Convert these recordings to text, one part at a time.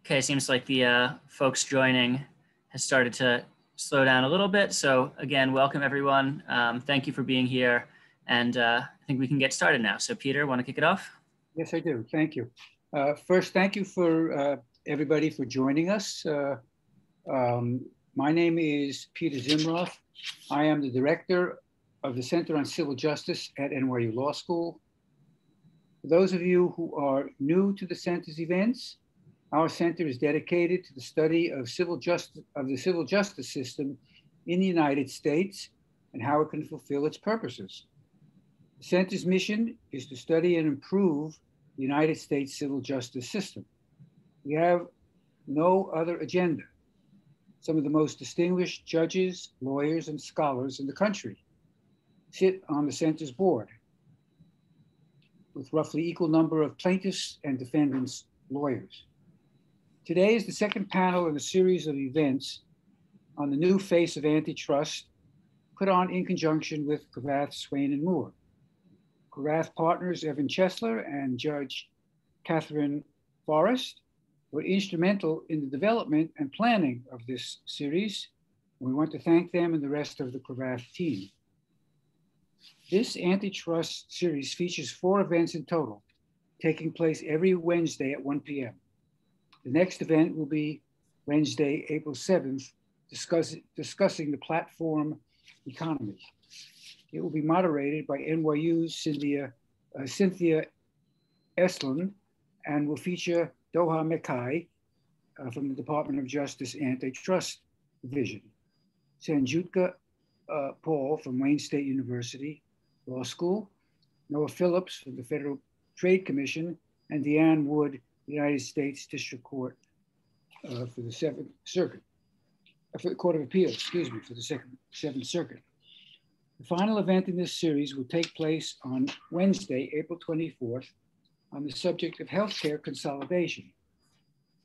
Okay, seems like the folks joining has started to slow down a little bit. So again, welcome everyone. Thank you for being here. And I think we can get started now. So Peter, want to kick it off? Yes, I do. Thank you. First, thank you for everybody for joining us. My name is Peter Zimroth. I am the director of the Center on Civil Justice at NYU Law School. For those of you who are new to the center's events, our center is dedicated to the study of the civil justice system in the United States and how it can fulfill its purposes. The center's mission is to study and improve the United States civil justice system. We have no other agenda. Some of the most distinguished judges, lawyers, and scholars in the country sit on the center's board, with roughly equal number of plaintiffs and defendants lawyers. Today is the second panel in a series of events on the new face of antitrust put on in conjunction with Cravath, Swaine, and Moore. Cravath partners Evan Chesler and Judge Catherine Forrest were instrumental in the development and planning of this series. We want to thank them and the rest of the Cravath team. This antitrust series features 4 events in total, taking place every Wednesday at 1 p.m. The next event will be Wednesday, April 7th, discussing the platform economy. It will be moderated by NYU's Cynthia Estlund and will feature Doha Mekai from the Department of Justice Antitrust Division, Sanjutka Paul from Wayne State University Law School, Noah Phillips from the Federal Trade Commission, and Deanne Wood, United States District Court for the Seventh Circuit, for the Court of Appeals, excuse me, for the Seventh Circuit. The final event in this series will take place on Wednesday, April 24th, on the subject of healthcare consolidation.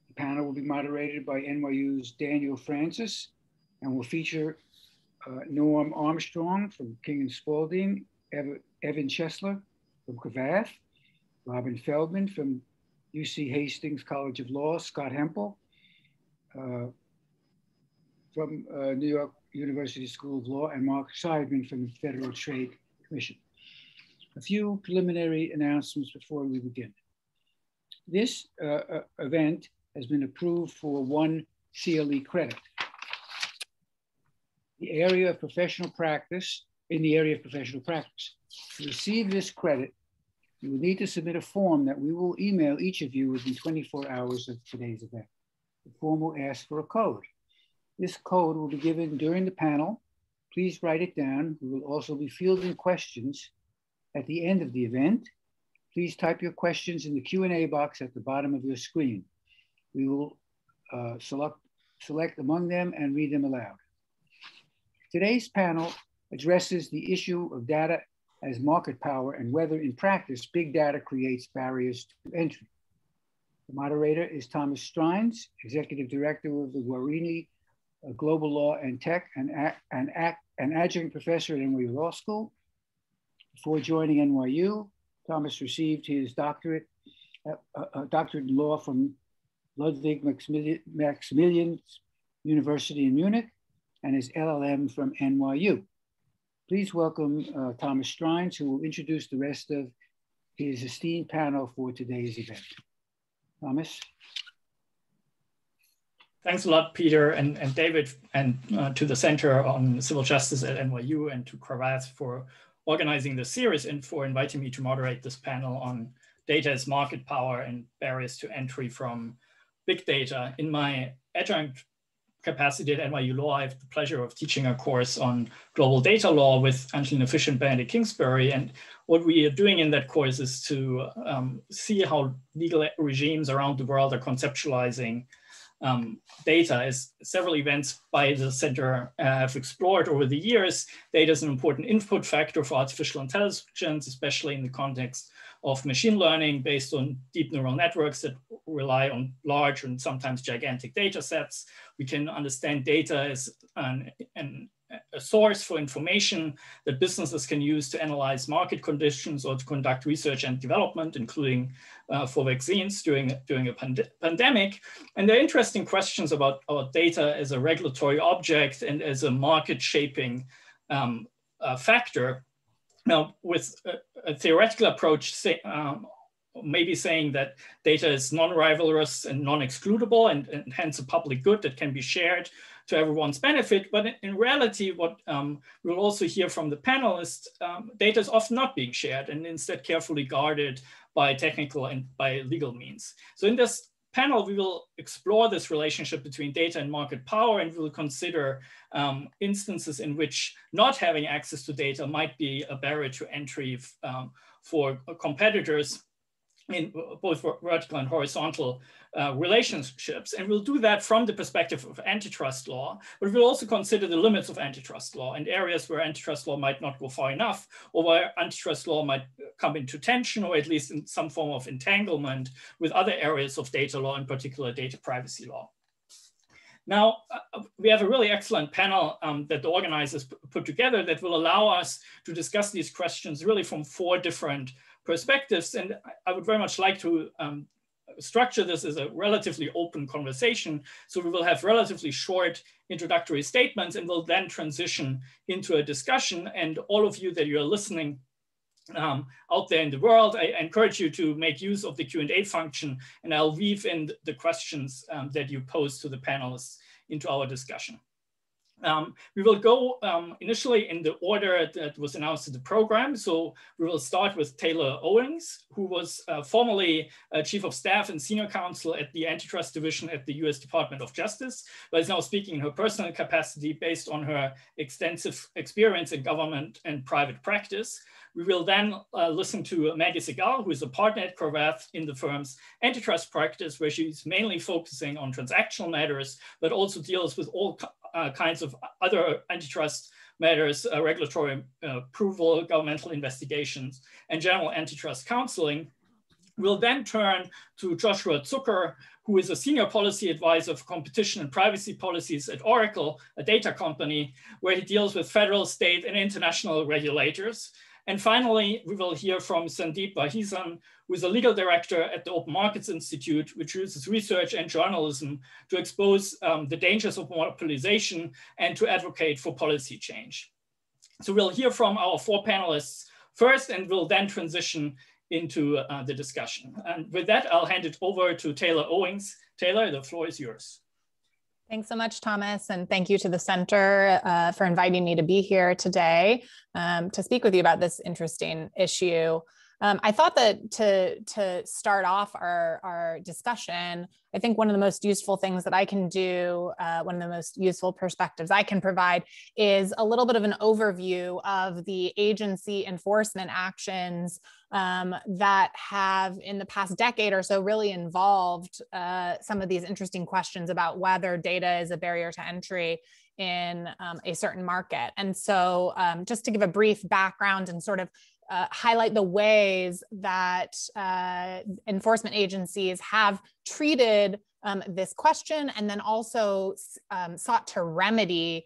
The panel will be moderated by NYU's Daniel Francis and will feature Norm Armstrong from King and Spalding, Evan Chesler from Cravath, Robin Feldman from UC Hastings College of Law, Scott Hempel from New York University School of Law, and Mark Seidman from the Federal Trade Commission. A few preliminary announcements before we begin. This event has been approved for 1 CLE credit. In the area of professional practice. To receive this credit, you will need to submit a form that we will email each of you within 24 hours of today's event. The form will ask for a code. This code will be given during the panel. Please write it down. We will also be fielding questions at the end of the event. Please type your questions in the Q&A box at the bottom of your screen. We will select among them and read them aloud. Today's panel addresses the issue of data as market power and whether in practice big data creates barriers to entry. The moderator is Thomas Streinz, Executive Director of the Guarini Global Law and Tech and adjunct professor at NYU Law School. Before joining NYU, Thomas received his doctorate in law from Ludwig Maximilian University in Munich and his LLM from NYU. Please welcome Thomas Streinz, who will introduce the rest of his esteemed panel for today's event. Thomas. Thanks a lot, Peter and David, and to the Center on Civil Justice at NYU and to Cravath for organizing this series and for inviting me to moderate this panel on data as market power and barriers to entry from big data. In my adjunct capacity at NYU Law, I have the pleasure of teaching a course on global data law with Angelina Fish and Benedict Kingsbury. And what we are doing in that course is to see how legal regimes around the world are conceptualizing data. As several events by the center have explored over the years, data is an important input factor for artificial intelligence, especially in the context of machine learning based on deep neural networks that rely on large and sometimes gigantic data sets. We can understand data as an a source for information that businesses can use to analyze market conditions or to conduct research and development, including for vaccines during a pandemic. And there are interesting questions about our data as a regulatory object and as a market shaping factor. Now, with a theoretical approach, maybe saying that data is non-rivalrous and non-excludable and hence a public good that can be shared to everyone's benefit. But in reality, what we'll also hear from the panelists, data is often not being shared and instead carefully guarded by technical and by legal means. So in this panel, we will explore this relationship between data and market power, and we'll consider instances in which not having access to data might be a barrier to entry for competitors in both vertical and horizontal relationships. And we'll do that from the perspective of antitrust law, but we'll also consider the limits of antitrust law and areas where antitrust law might not go far enough, or where antitrust law might come into tension, or at least in some form of entanglement with other areas of data law, in particular data privacy law. Now, we have a really excellent panel that the organizers put together that will allow us to discuss these questions really from 4 different perspectives. And I would very much like to structure this as a relatively open conversation. So we will have relatively short introductory statements, and we'll then transition into a discussion. And all of you that you're listening out there in the world, I encourage you to make use of the Q&A function, and I'll weave in the questions that you pose to the panelists into our discussion. We will go initially in the order that was announced in the program. So we will start with Taylor Owings, who was formerly Chief of Staff and Senior Counsel at the Antitrust Division at the US Department of Justice, but is now speaking in her personal capacity based on her extensive experience in government and private practice. We will then listen to Maggie Segall, who is a partner at Cravath in the firm's antitrust practice, where she's mainly focusing on transactional matters, but also deals with all kinds of other antitrust matters, regulatory approval, governmental investigations, and general antitrust counseling. We'll then turn to Joshua Tzuker, who is a senior policy advisor for competition and privacy policies at Oracle, a data company, where he deals with federal, state, and international regulators. And finally, we will hear from Sandeep Vaheesan, who is a legal director at the Open Markets Institute, which uses research and journalism to expose the dangers of monopolization and to advocate for policy change. So we'll hear from our 4 panelists first, and we'll then transition into the discussion. And with that, I'll hand it over to Taylor Owings. Taylor, the floor is yours. Thanks so much, Thomas, and thank you to the Center for inviting me to be here today to speak with you about this interesting issue. I thought that to start off our discussion, I think one of the most useful things that I can do, one of the most useful perspectives I can provide, is a little bit of an overview of the agency enforcement actions that have in the past decade or so really involved some of these interesting questions about whether data is a barrier to entry in a certain market. And so just to give a brief background and sort of highlight the ways that enforcement agencies have treated this question, and then also sought to remedy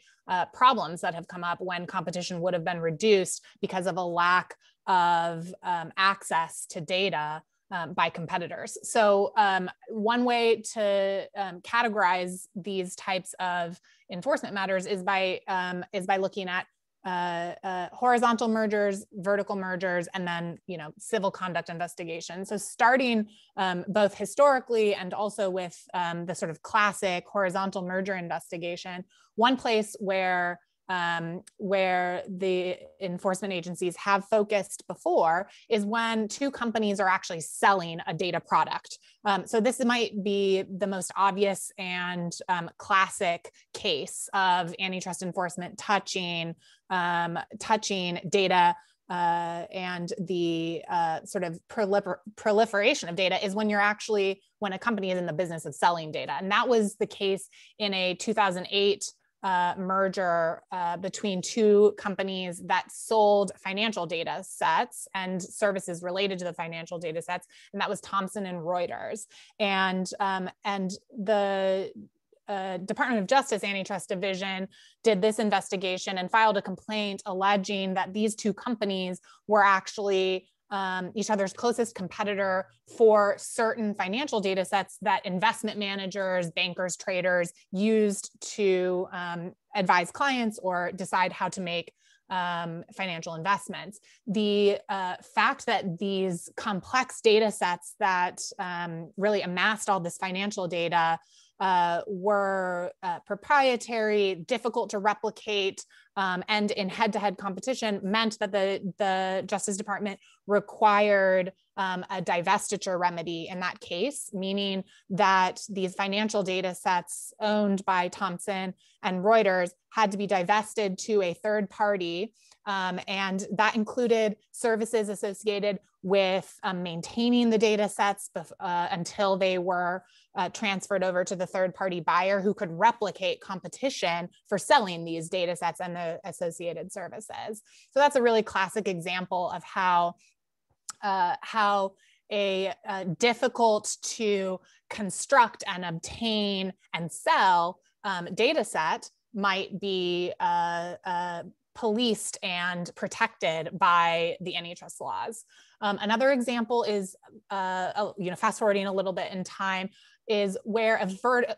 problems that have come up when competition would have been reduced because of a lack of access to data by competitors. So one way to categorize these types of enforcement matters is by looking at horizontal mergers, vertical mergers, and then civil conduct investigations. So starting both historically and also with the sort of classic horizontal merger investigation, one place where the enforcement agencies have focused before is when 2 companies are actually selling a data product. So this might be the most obvious and classic case of antitrust enforcement touching data and the sort of proliferation of data is when a company is in the business of selling data. And that was the case in a 2008 merger between 2 companies that sold financial data sets and services related to the financial data sets, and that was Thomson and Reuters. And the Department of Justice Antitrust Division did this investigation and filed a complaint alleging that these two companies were actually each other's closest competitor for certain financial data sets that investment managers, bankers, traders used to advise clients or decide how to make financial investments. The fact that these complex data sets that really amassed all this financial data were proprietary, difficult to replicate, and in head-to-head competition meant that the Justice Department required a divestiture remedy in that case, meaning that these financial data sets owned by Thomson and Reuters had to be divested to a third party. And that included services associated with maintaining the data sets until they were transferred over to the third party buyer who could replicate competition for selling these data sets and the associated services. So that's a really classic example of how a difficult to construct and obtain and sell data set might be policed and protected by the antitrust laws. Another example is, fast forwarding a little bit in time, is where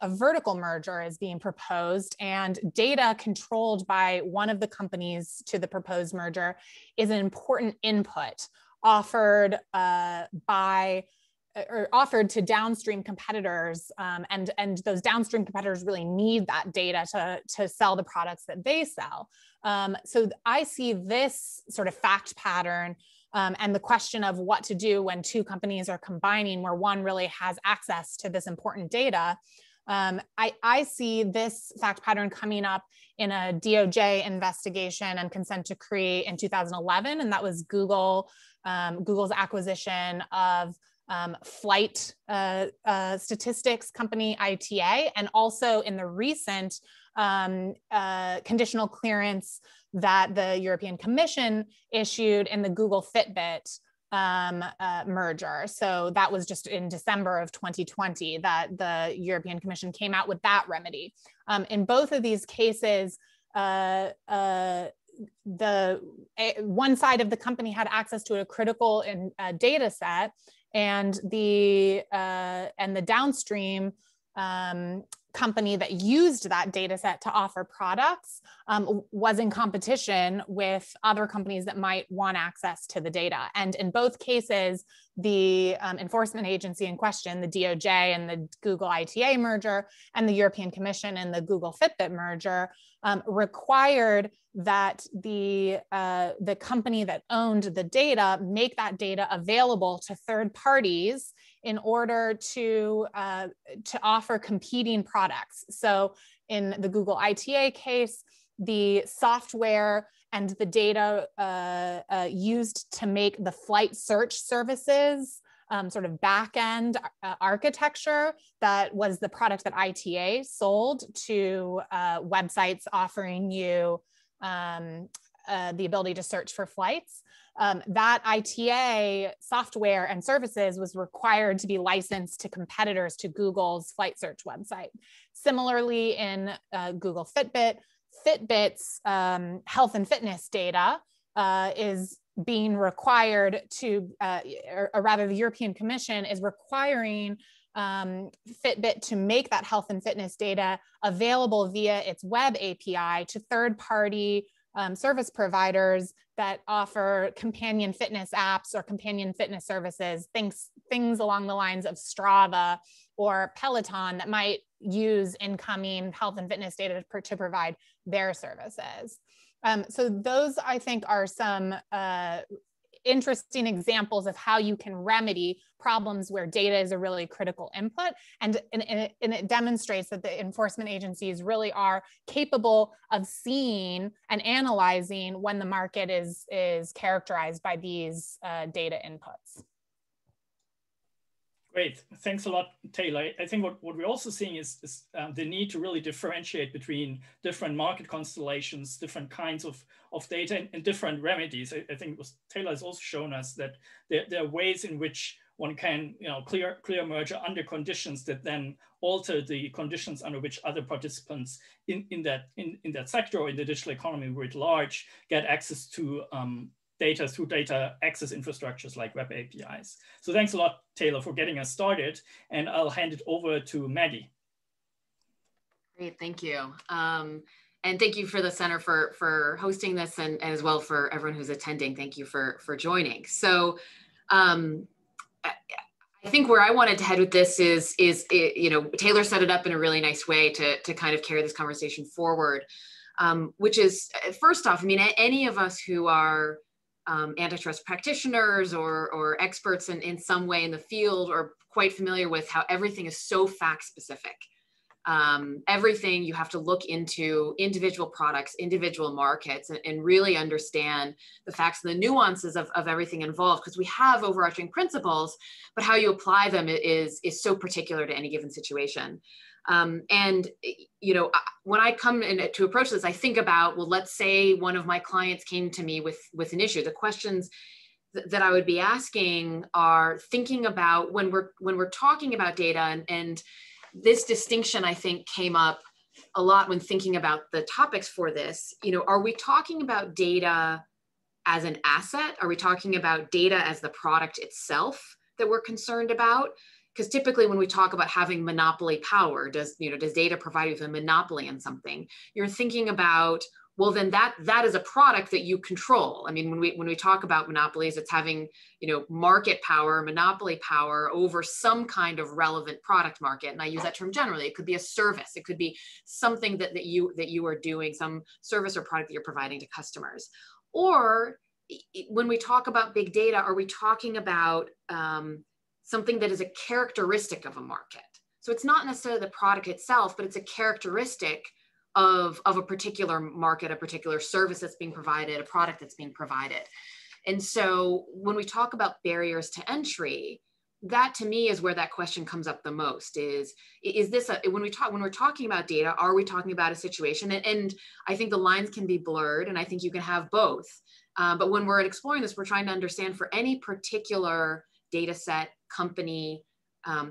a vertical merger is being proposed and data controlled by one of the companies to the proposed merger is an important input offered offered to downstream competitors, and those downstream competitors really need that data to sell the products that they sell. So I see this sort of fact pattern and the question of what to do when two companies are combining where one really has access to this important data. I see this fact pattern coming up in a DOJ investigation and consent decree in 2011, and that was Google's acquisition of flight statistics company ITA, and also in the recent conditional clearance that the European Commission issued in the Google Fitbit merger. So that was just in December of 2020 that the European Commission came out with that remedy. In both of these cases, the one side of the company had access to a critical data set, and the downstream company that used that data set to offer products was in competition with other companies that might want access to the data. And in both cases, the enforcement agency in question, the DOJ and the Google ITA merger, and the European Commission and the Google Fitbit merger, required that the company that owned the data make that data available to third parties in order to offer competing products. So in the Google ITA case, the software and the data used to make the flight search services sort of back-end architecture that was the product that ITA sold to websites offering you the ability to search for flights. That ITA software and services was required to be licensed to competitors to Google's flight search website. Similarly, in Google Fitbit, Fitbit's health and fitness data is being required to, or rather the European Commission is requiring Fitbit to make that health and fitness data available via its web API to third-party service providers that offer companion fitness apps or companion fitness services, things along the lines of Strava or Peloton that might use incoming health and fitness data to provide their services. So those, I think, are some interesting examples of how you can remedy problems where data is a really critical input. And it demonstrates that the enforcement agencies really are capable of seeing and analyzing when the market is characterized by these data inputs. Great, thanks a lot, Taylor. I think what we're also seeing is the need to really differentiate between different market constellations, different kinds of data and different remedies. I think Taylor has also shown us that there are ways in which one can clear merger under conditions that then alter the conditions under which other participants in that sector or in the digital economy writ large get access to data through data access infrastructures like web APIs. So thanks a lot, Taylor, for getting us started. And I'll hand it over to Maggie. Great, thank you. And thank you for the Center for hosting this, and as well for everyone who's attending. Thank you for joining. So I think where I wanted to head with this is Taylor set it up in a really nice way to kind of carry this conversation forward, which is, first off, I mean, any of us who are antitrust practitioners or experts in some way in the field are quite familiar with how everything is so fact specific. Everything you have to look into individual products, individual markets, and really understand the facts and the nuances of everything involved, because we have overarching principles, but how you apply them is so particular to any given situation. And when I come in to approach this, I think about, well, let's say one of my clients came to me with an issue. The questions that I would be asking are thinking about when we're talking about data, and this distinction, I think, came up a lot when thinking about the topics for this. Are we talking about data as an asset? Are we talking about data as the product itself that we're concerned about? Because typically when we talk about having monopoly power, does data provide you with a monopoly on something? You're thinking about, well, then that is a product that you control. I mean, when we talk about monopolies, it's having market power, monopoly power over some kind of relevant product market. And I use that term generally. It could be a service. It could be something that you are doing, some service or product that you're providing to customers. Or when we talk about big data, are we talking about something that is a characteristic of a market? So it's not necessarily the product itself, but it's a characteristic of a particular market, a particular service that's being provided, a product that's being provided. And so when we talk about barriers to entry, that to me is where that question comes up the most. Is this when we're talking about data, are we talking about a situation? And I think the lines can be blurred, and I think you can have both. But when we're exploring this, we're trying to understand for any particular data set, company,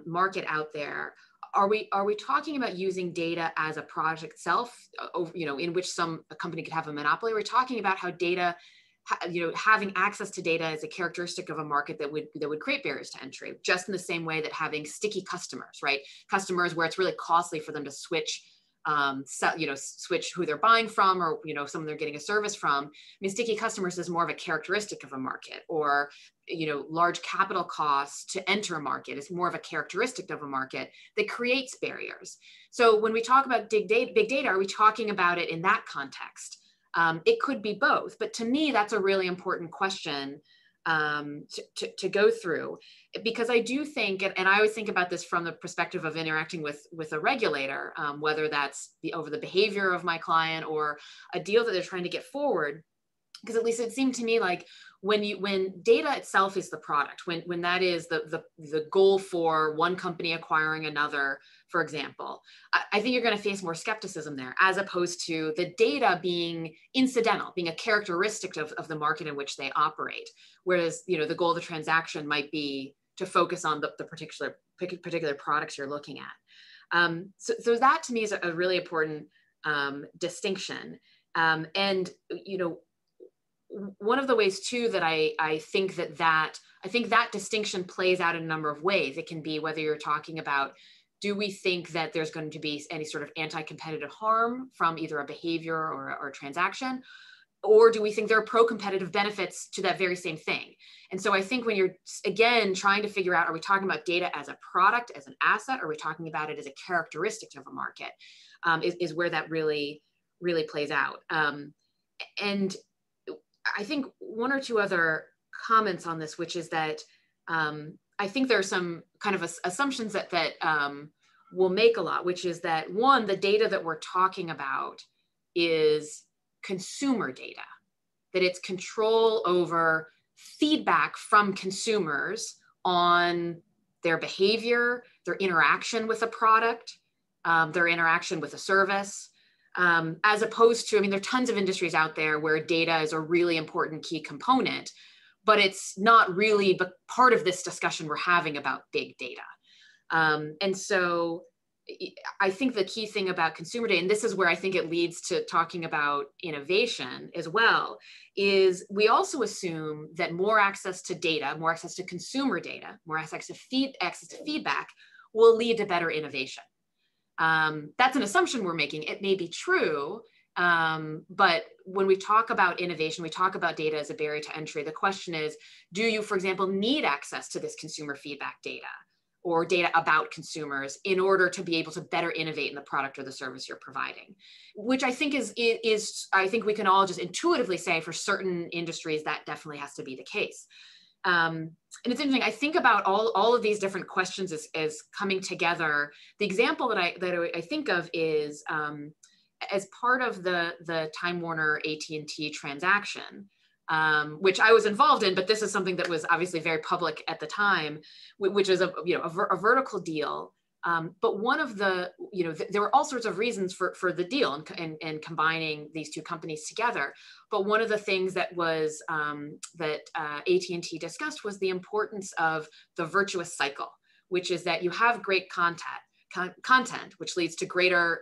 market out there, are we talking about using data as a product itself, in which a company could have a monopoly? We're talking about how data, having access to data is a characteristic of a market that would create barriers to entry, just in the same way that having sticky customers, right? Customers where it's really costly for them to switch, switch who they're buying from, or someone they're getting a service from. I mean, sticky customers is more of a characteristic of a market, or large capital costs to enter a market is more of a characteristic of a market that creates barriers. So when we talk about big data, are we talking about it in that context? It could be both, but to me, that's a really important question to go through, because I do think, and I always think about this from the perspective of interacting with a regulator, whether that's over the behavior of my client or a deal that they're trying to get forward. Because at least it seemed to me like when data itself is the product, when that is the goal for one company acquiring another, for example, I think you're going to face more skepticism there, as opposed to the data being incidental, being a characteristic of the market in which they operate. Whereas, the goal of the transaction might be to focus on the particular products you're looking at. So that to me is a really important distinction. And, one of the ways too that I think that distinction plays out in a number of ways. It can be whether you're talking about, do we think that there's going to be any sort of anti-competitive harm from either a behavior or a transaction, or do we think there are pro-competitive benefits to that very same thing? And so I think when you're, again, trying to figure out, are we talking about data as a product, as an asset, or are we talking about it as a characteristic of a market, is where that really, really plays out. And I think one or two other comments on this, which is that I think there are some kind of assumptions that will make a lot, which is that, one, the data that we're talking about is consumer data, that it's control over feedback from consumers on their behavior, their interaction with a product, their interaction with a service. As opposed to, I mean, there are tons of industries out there where data is a really important key component, but it's not really but part of this discussion we're having about big data. And so I think the key thing about consumer data, and this is where I think it leads to talking about innovation as well, is we also assume that more access to data, more access to consumer data, more access to feedback will lead to better innovation. That's an assumption we're making. It may be true, but when we talk about innovation, we talk about data as a barrier to entry. The question is, do you, for example, need access to this consumer feedback data or data about consumers in order to be able to better innovate in the product or the service you're providing? Which I think is I think we can all just intuitively say for certain industries that definitely has to be the case. And it's interesting, I think about all of these different questions as coming together. The example that I think of is as part of the Time Warner AT&T transaction, which I was involved in, but this is something that was obviously very public at the time, which is a vertical deal. But one of the, there were all sorts of reasons for the deal and combining these two companies together. But one of the things that was that AT&T discussed was the importance of the virtuous cycle, which is that you have great content, which leads to greater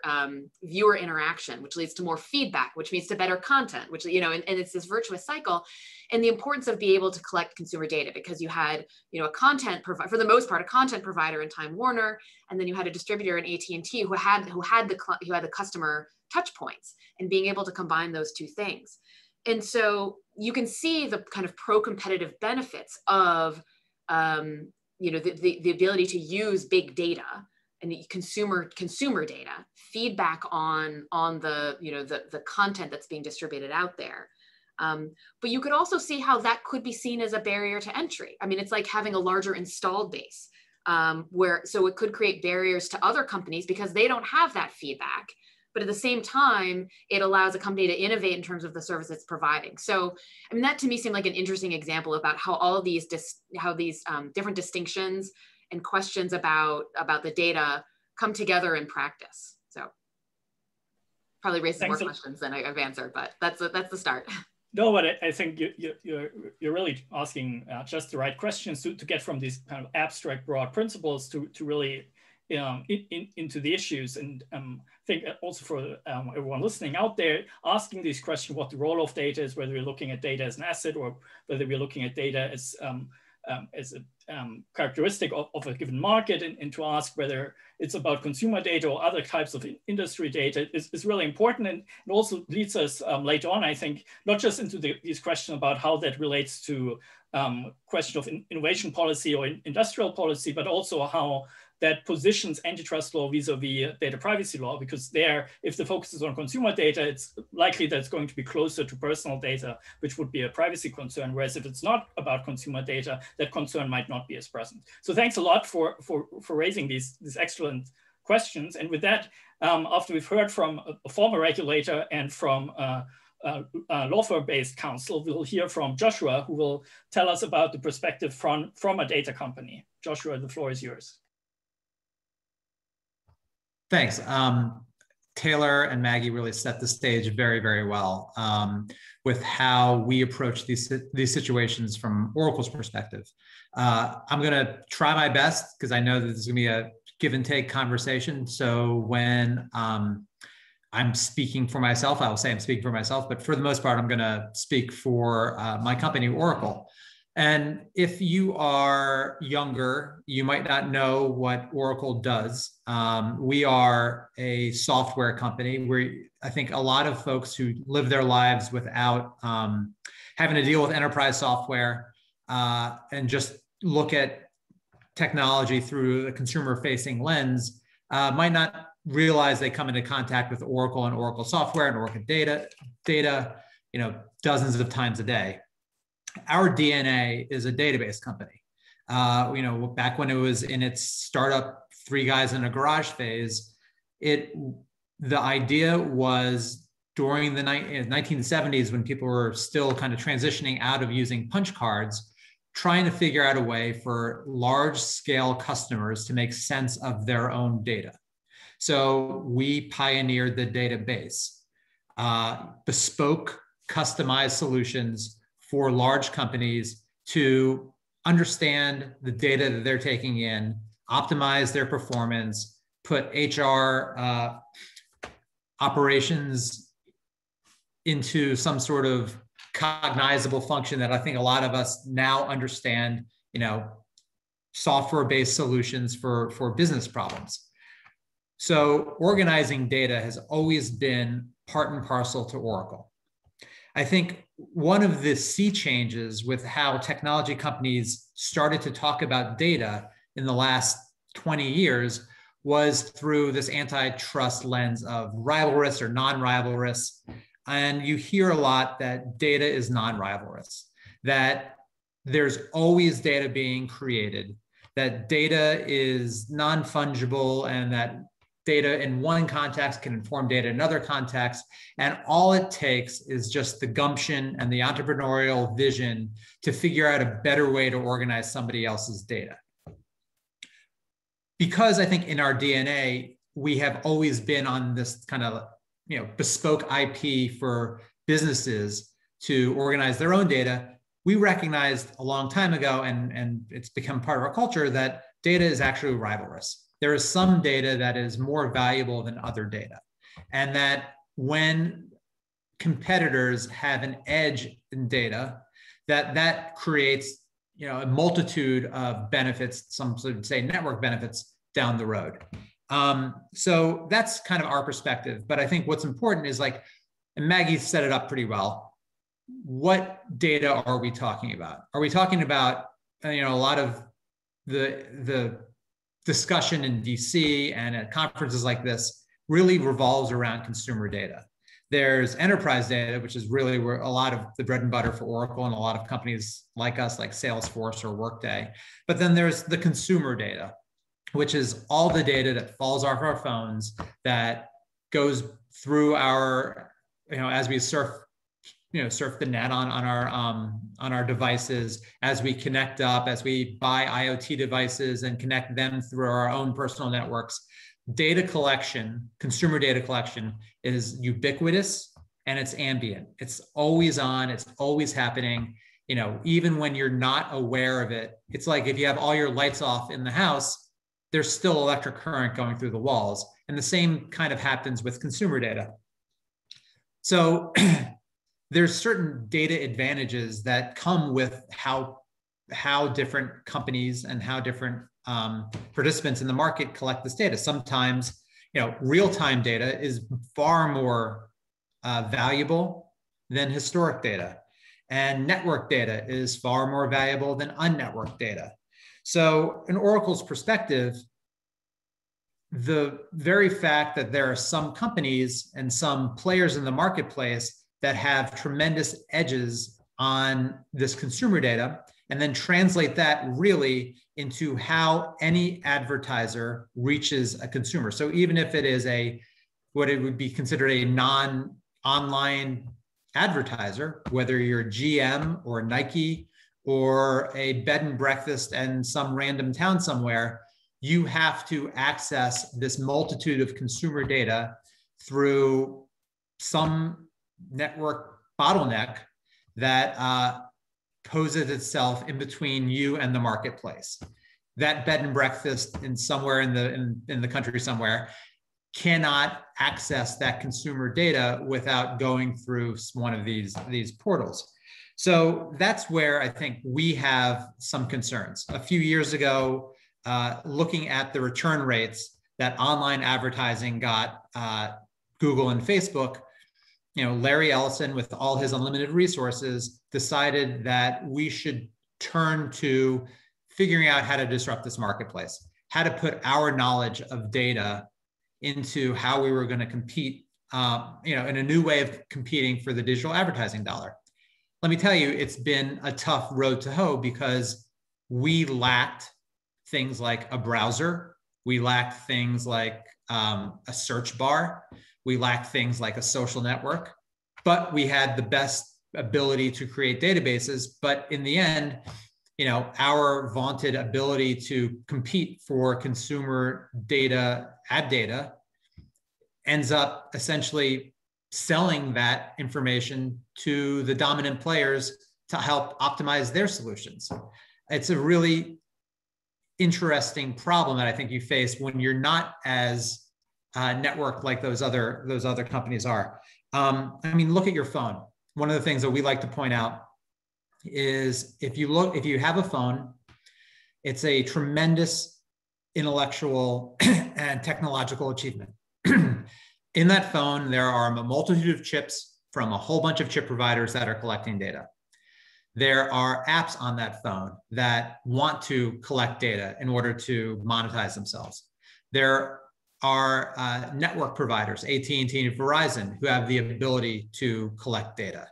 viewer interaction, which leads to more feedback, which leads to better content, which, and it's this virtuous cycle. And the importance of being able to collect consumer data, because you had, a content provider, for the most part, a content provider in Time Warner, and then you had a distributor in AT&T who had the customer touch points, and being able to combine those two things. And so you can see the kind of pro-competitive benefits of, the ability to use big data and the consumer data, feedback on the, the content that's being distributed out there. But you could also see how that could be seen as a barrier to entry. I mean, it's like having a larger installed base, so it could create barriers to other companies because they don't have that feedback. But at the same time, it allows a company to innovate in terms of the service it's providing. So, I mean, that to me seemed like an interesting example about how all of these different distinctions and questions about the data come together in practice. So probably raises more questions than I've answered, but that's the start. No, but I think you're really asking just the right questions to get from these kind of abstract, broad principles to really into the issues. And I think also for everyone listening out there, asking these questions, what the role of data is, whether we're looking at data as an asset or whether we're looking at data as a characteristic of a given market, and to ask whether it's about consumer data or other types of industry data is really important, and it also leads us later on, I think, not just into these questions about how that relates to question of innovation policy or industrial policy, but also how that positions antitrust law vis-a-vis data privacy law, because there, if the focus is on consumer data, it's likely that it's going to be closer to personal data, which would be a privacy concern. Whereas if it's not about consumer data, that concern might not be as present. So thanks a lot for raising these excellent questions. And with that, after we've heard from a former regulator and from a law firm-based counsel, we'll hear from Joshua, who will tell us about the perspective from a data company. Joshua, the floor is yours. Thanks. Taylor and Maggie really set the stage very, very well with how we approach these situations from Oracle's perspective. I'm going to try my best because I know that this is going to be a give and take conversation. So when I'm speaking for myself, I will say I'm speaking for myself, but for the most part, I'm going to speak for my company, Oracle. And if you are younger, you might not know what Oracle does. We are a software company where I think a lot of folks who live their lives without having to deal with enterprise software and just look at technology through a consumer-facing lens might not realize they come into contact with Oracle and Oracle software and Oracle data, dozens of times a day. Our DNA is a database company. Back when it was in its startup, 3 guys in a garage phase, the idea was during the 1970s when people were still kind of transitioning out of using punch cards, trying to figure out a way for large scale customers to make sense of their own data. So we pioneered the database, bespoke, customized solutions for large companies to understand the data that they're taking in, optimize their performance, put HR operations into some sort of cognizable function that I think a lot of us now understand, software-based solutions for business problems. So organizing data has always been part and parcel to Oracle. I think one of the sea changes with how technology companies started to talk about data in the last 20 years was through this antitrust lens of rivalrous or non-rivalrous. And you hear a lot that data is non-rivalrous, that there's always data being created, that data is non-fungible, and that data in one context can inform data in another context. And all it takes is just the gumption and the entrepreneurial vision to figure out a better way to organize somebody else's data. Because I think in our DNA, we have always been on this kind of bespoke IP for businesses to organize their own data. We recognized a long time ago, and it's become part of our culture, that data is actually rivalrous. There is some data that is more valuable than other data. And that when competitors have an edge in data, that creates a multitude of benefits, some would say network benefits down the road. So that's kind of our perspective. But I think what's important is, and Maggie set it up pretty well, what data are we talking about? Are we talking about, a lot of the discussion in DC and at conferences like this really revolves around consumer data. There's enterprise data, which is really where a lot of the bread and butter for Oracle and a lot of companies like us, like Salesforce or Workday. But then there's the consumer data, which is all the data that falls off our phones, that goes through our, as we surf the net on our devices, as we connect up, as we buy IoT devices and connect them through our own personal networks. Data collection, consumer data collection, is ubiquitous and it's ambient. It's always on, it's always happening. Even when you're not aware of it, it's like if you have all your lights off in the house, there's still electric current going through the walls. And the same kind of happens with consumer data. So there's certain data advantages that come with how different companies and how different participants in the market collect this data. Sometimes, real-time data is far more valuable than historic data, and network data is far more valuable than unnetworked data. So in Oracle's perspective, the very fact that there are some companies and some players in the marketplace that have tremendous edges on this consumer data, and then translate that really into how any advertiser reaches a consumer. So even if it is what it would be considered a non-online advertiser, whether you're GM or Nike or a bed and breakfast in some random town somewhere, you have to access this multitude of consumer data through some network bottleneck that poses itself in between you and the marketplace. That bed and breakfast somewhere in the country somewhere cannot access that consumer data without going through one of these portals. So that's where I think we have some concerns. A few years ago, looking at the return rates that online advertising got Google and Facebook, Larry Ellison, with all his unlimited resources, decided that we should turn to figuring out how to disrupt this marketplace, how to put our knowledge of data into how we were going to compete, in a new way of competing for the digital advertising dollar. Let me tell you, it's been a tough road to hoe because we lacked things like a browser. We lacked things like a search bar. We lacked things like a social network, but we had the best ability to create databases. But in the end, our vaunted ability to compete for consumer data, ad data, ends up essentially selling that information to the dominant players to help optimize their solutions. It's a really interesting problem that I think you face when you're not as networked like those other companies are. I mean, look at your phone. One of the things that we like to point out is if you have a phone, it's a tremendous intellectual and technological achievement. In that phone, there are a multitude of chips from a whole bunch of chip providers that are collecting data. There are apps on that phone that want to collect data in order to monetize themselves. There are network providers, AT&T and Verizon, who have the ability to collect data.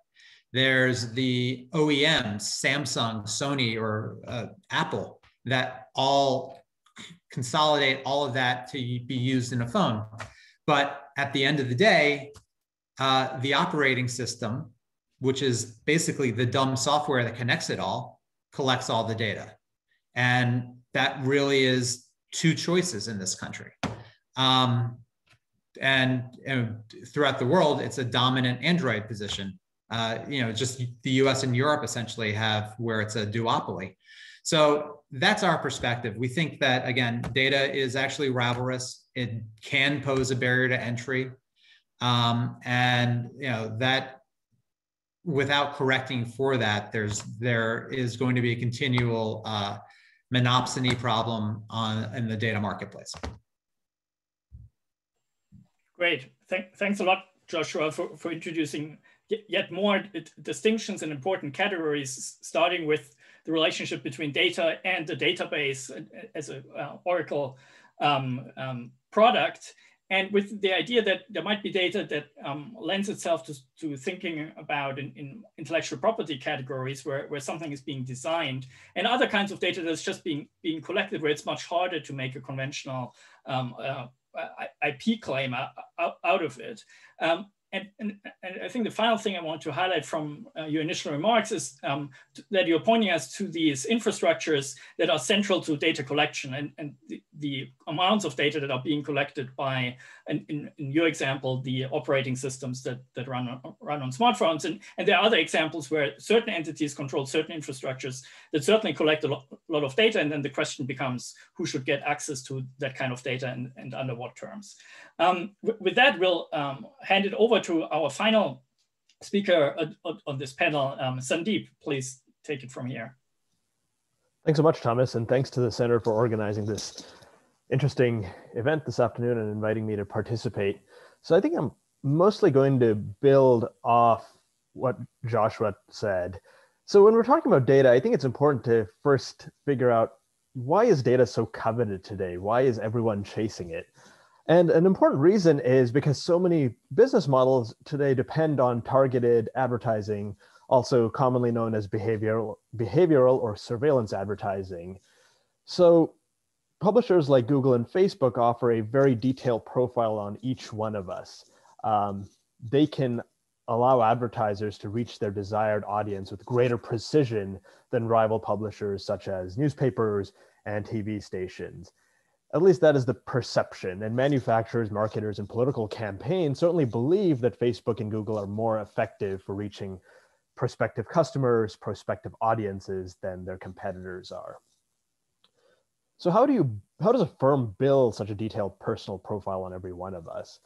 There's the OEMs, Samsung, Sony, or Apple, that all consolidate all of that to be used in a phone. But at the end of the day, the operating system, which is basically the dumb software that connects it all, collects all the data. And that really is two choices in this country. And throughout the world, it's a dominant Android position. Just the US and Europe essentially have where it's a duopoly. So that's our perspective. We think that, again, data is actually rivalrous. It can pose a barrier to entry. That without correcting for that, there is going to be a continual monopsony problem in the data marketplace. Great. Thanks a lot, Joshua, for introducing yet more distinctions and important categories, starting with the relationship between data and the database as an Oracle product, and with the idea that there might be data that lends itself to thinking about in intellectual property categories where something is being designed, and other kinds of data that's just being collected where it's much harder to make a conventional IP claim out of it. And I think the final thing I want to highlight from your initial remarks is that you're pointing us to these infrastructures that are central to data collection and the amounts of data that are being collected by, in your example, the operating systems that run on smartphones. And there are other examples where certain entities control certain infrastructures that certainly collect a lot of data. And then the question becomes who should get access to that kind of data and under what terms. With that, we'll hand it over to our final speaker on this panel. Sandeep, please take it from here. Thanks so much, Thomas, and thanks to the Center for organizing this interesting event this afternoon and inviting me to participate. So I think I'm mostly going to build off what Joshua said. So when we're talking about data, I think it's important to first figure out, why is data so coveted today? Why is everyone chasing it? And an important reason is because so many business models today depend on targeted advertising, also commonly known as behavioral or surveillance advertising. So publishers like Google and Facebook offer a very detailed profile on each one of us. They can allow advertisers to reach their desired audience with greater precision than rival publishers such as newspapers and TV stations. At least that is the perception, and manufacturers, marketers, and political campaigns certainly believe that Facebook and Google are more effective for reaching prospective customers, prospective audiences than their competitors are. So how does a firm build such a detailed personal profile on every one of us?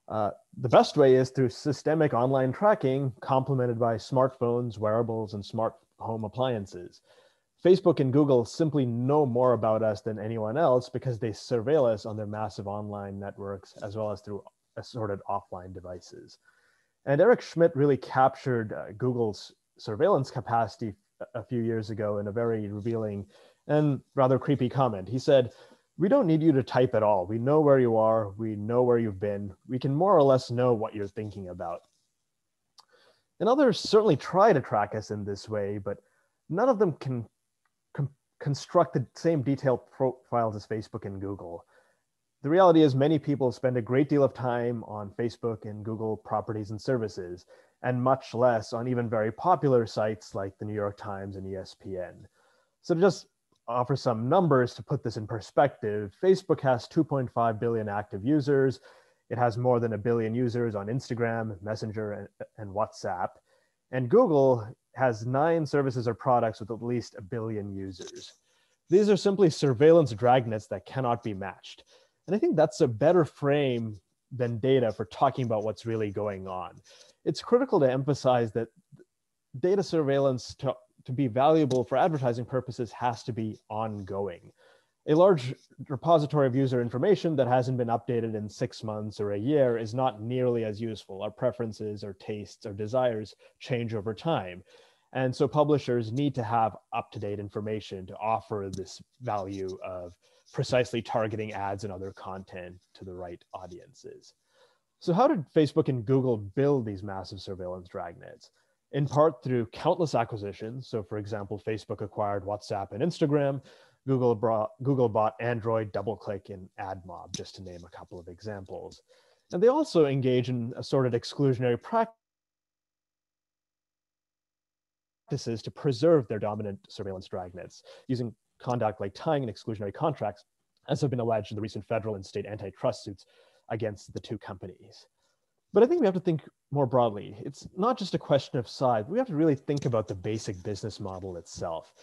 The best way is through systemic online tracking complemented by smartphones, wearables, and smart home appliances. Facebook and Google simply know more about us than anyone else because they surveil us on their massive online networks as well as through assorted offline devices. And Eric Schmidt really captured Google's surveillance capacity a few years ago in a very revealing and rather creepy comment. He said, "We don't need you to type at all. We know where you are. We know where you've been. We can more or less know what you're thinking about." And others certainly try to track us in this way, but none of them can construct the same detailed profiles as Facebook and Google. The reality is many people spend a great deal of time on Facebook and Google properties and services, and much less on even very popular sites like the New York Times and ESPN. So to just offer some numbers to put this in perspective, Facebook has 2.5 billion active users. It has more than 1 billion users on Instagram, Messenger, and WhatsApp. And Google has 9 services or products with at least 1 billion users. These are simply surveillance dragnets that cannot be matched. And I think that's a better frame than data for talking about what's really going on. It's critical to emphasize that data surveillance to be valuable for advertising purposes has to be ongoing. A large repository of user information that hasn't been updated in 6 months or a year is not nearly as useful. Our preferences, our tastes, our desires change over time. And so publishers need to have up-to-date information to offer this value of precisely targeting ads and other content to the right audiences. So how did Facebook and Google build these massive surveillance dragnets? In part through countless acquisitions. So for example, Facebook acquired WhatsApp and Instagram. Google bought Android, DoubleClick, and AdMob, just to name a couple of examples. And they also engage in assorted exclusionary practices to preserve their dominant surveillance dragnets, using conduct like tying and exclusionary contracts, as have been alleged in the recent federal and state antitrust suits against the 2 companies. But I think we have to think more broadly. It's not just a question of size. We have to really think about the basic business model itself.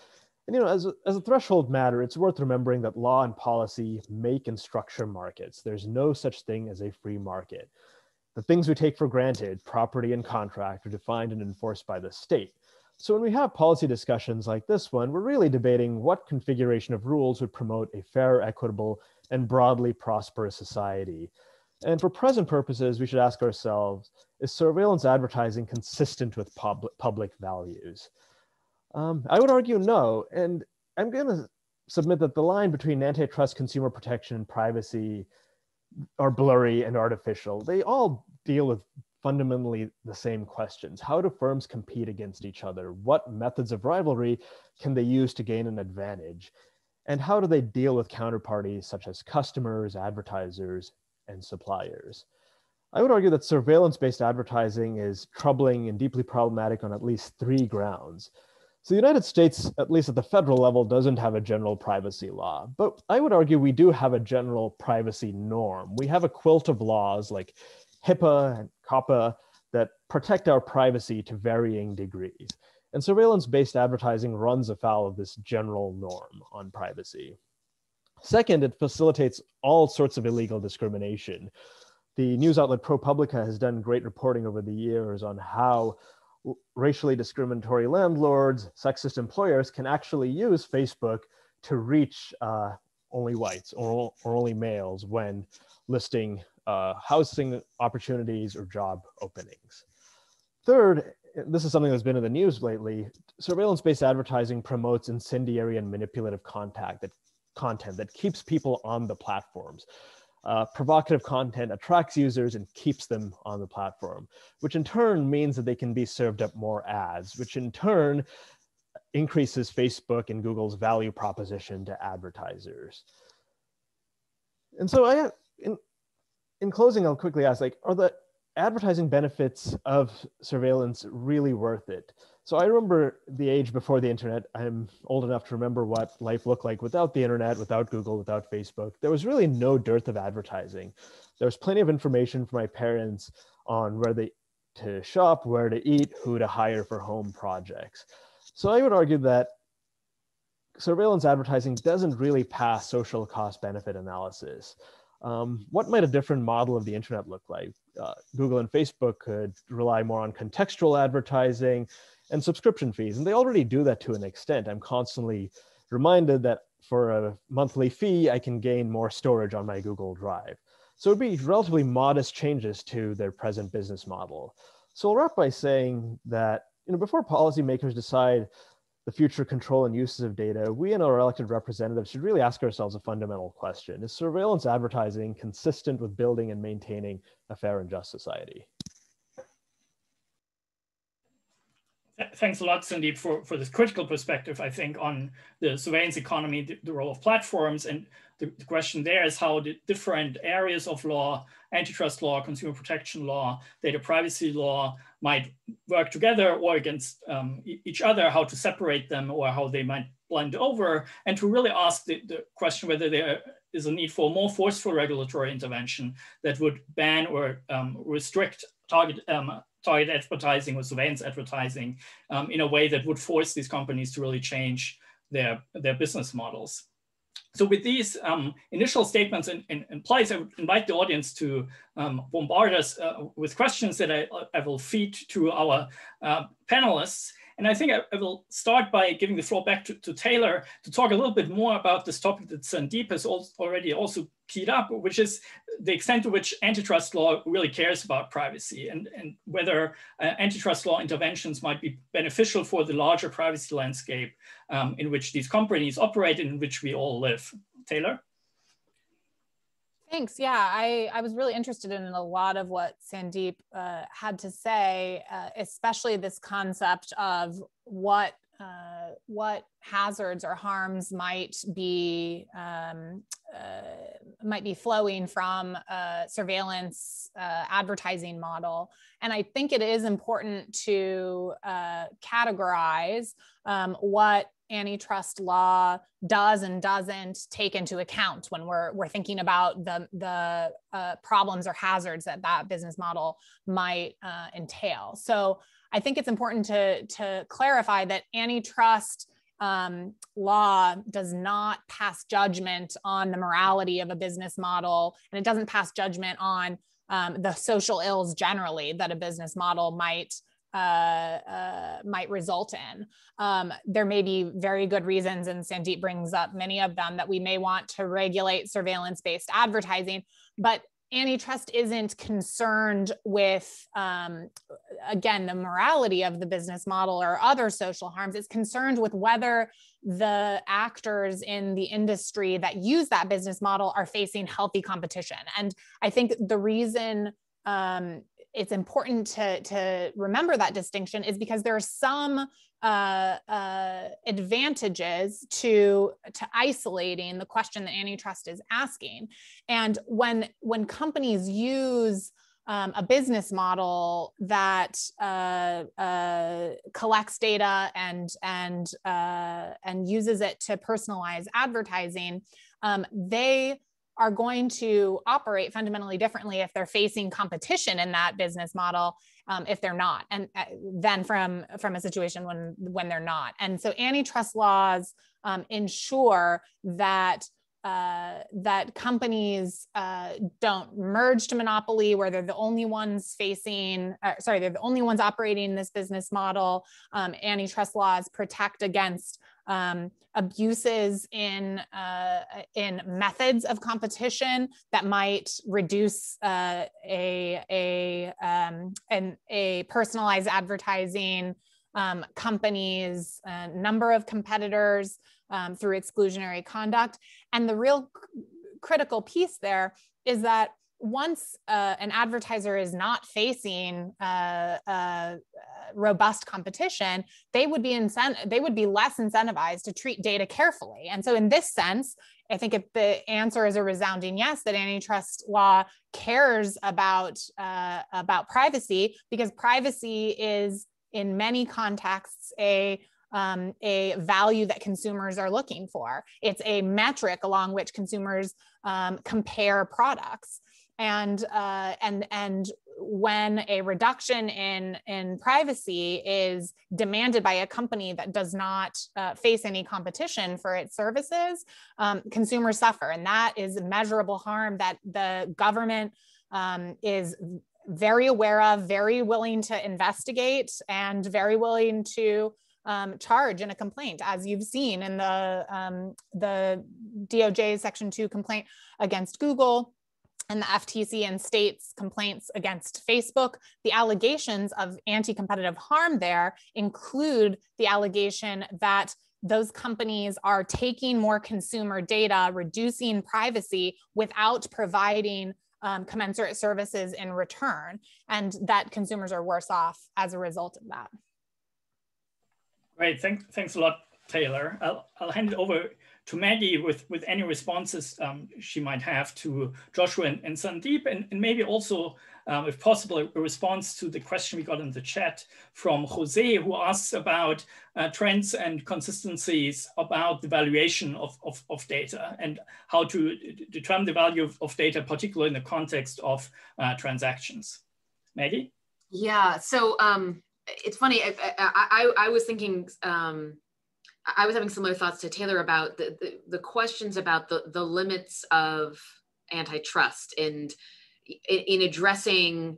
And as a threshold matter, it's worth remembering that law and policy make and structure markets. There's no such thing as a free market. The things we take for granted, property and contract, are defined and enforced by the state. So when we have policy discussions like this one, we're really debating what configuration of rules would promote a fair, equitable, and broadly prosperous society. And for present purposes, we should ask ourselves, is surveillance advertising consistent with public values? I would argue no, and I'm going to submit that the line between antitrust, consumer protection, and privacy are blurry and artificial. They all deal with fundamentally the same questions. How do firms compete against each other? What methods of rivalry can they use to gain an advantage? And how do they deal with counterparties such as customers, advertisers, and suppliers? I would argue that surveillance-based advertising is troubling and deeply problematic on at least 3 grounds. So the United States, at least at the federal level, doesn't have a general privacy law, but I would argue we do have a general privacy norm. We have a quilt of laws like HIPAA and COPPA that protect our privacy to varying degrees. And surveillance-based advertising runs afoul of this general norm on privacy. Second, it facilitates all sorts of illegal discrimination. The news outlet ProPublica has done great reporting over the years on how racially discriminatory landlords, sexist employers can actually use Facebook to reach only whites or only males when listing housing opportunities or job openings. Third, this is something that's been in the news lately, surveillance-based advertising promotes incendiary and manipulative content that keeps people on the platforms. Provocative content attracts users and keeps them on the platform, which in turn means that they can be served up more ads, which in turn increases Facebook and Google's value proposition to advertisers. And so in closing, I'll quickly ask, are the advertising benefits of surveillance really worth it? So I remember the age before the internet. I'm old enough to remember what life looked like without the internet, without Google, without Facebook. There was really no dearth of advertising. There was plenty of information from my parents on where to shop, where to eat, who to hire for home projects. So I would argue that surveillance advertising doesn't really pass social cost benefit analysis. What might a different model of the internet look like? Google and Facebook could rely more on contextual advertising and subscription fees, and they already do that to an extent. I'm constantly reminded that for a monthly fee, I can gain more storage on my Google Drive. So it'd be relatively modest changes to their present business model. So I'll wrap by saying that before policymakers decide the future control and uses of data, we and our elected representatives should really ask ourselves a fundamental question. Is surveillance advertising consistent with building and maintaining a fair and just society? Thanks a lot, Sandeep, for this critical perspective, I think, on the surveillance economy, the role of platforms. And the question there is how the different areas of law, antitrust law, consumer protection law, data privacy law, might work together or against each other, how to separate them or how they might blend over, and to really ask the question whether there is a need for more forceful regulatory intervention that would ban or restrict target advertising or surveillance advertising in a way that would force these companies to really change their business models. So with these initial statements in place, I would invite the audience to bombard us with questions that I will feed to our panelists. And I think I will start by giving the floor back to Taylor to talk a little bit more about this topic that Sandeep has already also keyed up, which is the extent to which antitrust law really cares about privacy and whether antitrust law interventions might be beneficial for the larger privacy landscape in which these companies operate and in which we all live. Taylor? Thanks. Yeah, I was really interested in a lot of what Sandeep had to say, especially this concept of what hazards or harms might be flowing from a surveillance advertising model. And I think it is important to categorize what antitrust law does and doesn't take into account when we're thinking about the problems or hazards that business model might entail. So I think it's important to clarify that antitrust law does not pass judgment on the morality of a business model, and it doesn't pass judgment on the social ills generally that a business model might result in. There may be very good reasons, and Sandeep brings up many of them, that we may want to regulate surveillance-based advertising, but antitrust isn't concerned with, again, the morality of the business model or other social harms. It's concerned with whether the actors in the industry that use that business model are facing healthy competition. And I think the reason it's important to remember that distinction is because there are some advantages to isolating the question that antitrust is asking. And when companies use a business model that collects data and uses it to personalize advertising, they are going to operate fundamentally differently if they're facing competition in that business model, if they're not, and then from a situation when they're not. And so antitrust laws ensure that companies don't merge to monopoly where they're the only ones they're the only ones operating this business model. Antitrust laws protect against abuses in methods of competition that might reduce a personalized advertising company's number of competitors through exclusionary conduct. And the real critical piece there is that once an advertiser is not facing robust competition, they would be less incentivized to treat data carefully. And so in this sense, I think if the answer is a resounding yes, that antitrust law cares about privacy, because privacy is in many contexts a value that consumers are looking for. It's a metric along which consumers compare products. And when a reduction in privacy is demanded by a company that does not face any competition for its services, consumers suffer. And that is a measurable harm that the government is very aware of, very willing to investigate, and very willing to charge in a complaint, as you've seen in the DOJ's Section 2 complaint against Google, and the FTC and states' complaints against Facebook. The allegations of anti-competitive harm there include the allegation that those companies are taking more consumer data, reducing privacy without providing commensurate services in return, and that consumers are worse off as a result of that. Great, thanks a lot, Taylor. I'll hand it over to Maggie with any responses she might have to Joshua and Sandeep, and maybe also, if possible, a response to the question we got in the chat from Jose, who asks about trends and consistencies about the valuation of data and how to determine the value of data, particularly in the context of transactions. Maggie? Yeah, so it's funny. I was thinking, I was having similar thoughts to Taylor about the questions about the limits of antitrust and in addressing,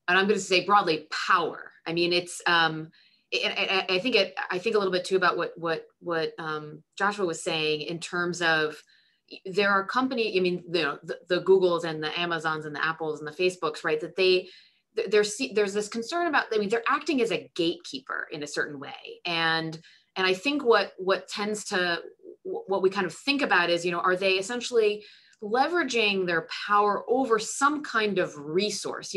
and I'm going to say broadly, power. I mean, it's I think a little bit too about what Joshua was saying in terms of there are companies. I mean, the Googles and the Amazons and the Apples and the Facebooks, right? That there's this concern about. I mean, they're acting as a gatekeeper in a certain way, and I think what tends to what we kind of think about is, are they essentially leveraging their power over some kind of resource,